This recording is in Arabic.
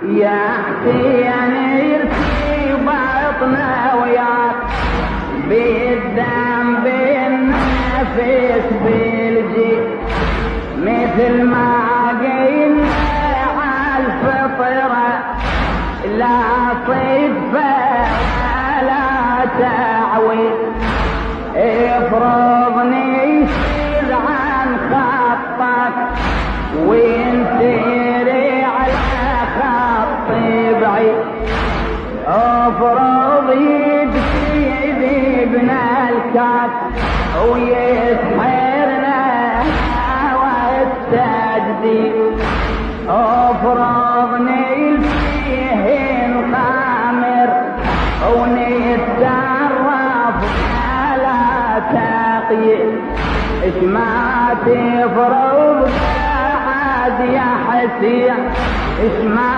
يا حسين يرسي بطنا وياك بالدم بالنفس بالجي مثل ما قلنا عالفطرة لا صدفة ولا تعوي افرضني يشيل عن خطك وينتري على خط بعيد افرض يبكي ذيبنا الكاس ويسحرنا والتجديد افرضني فيه الخامر ونتدرب على تقييد اش ما تفرض بعد يا حسين اش ما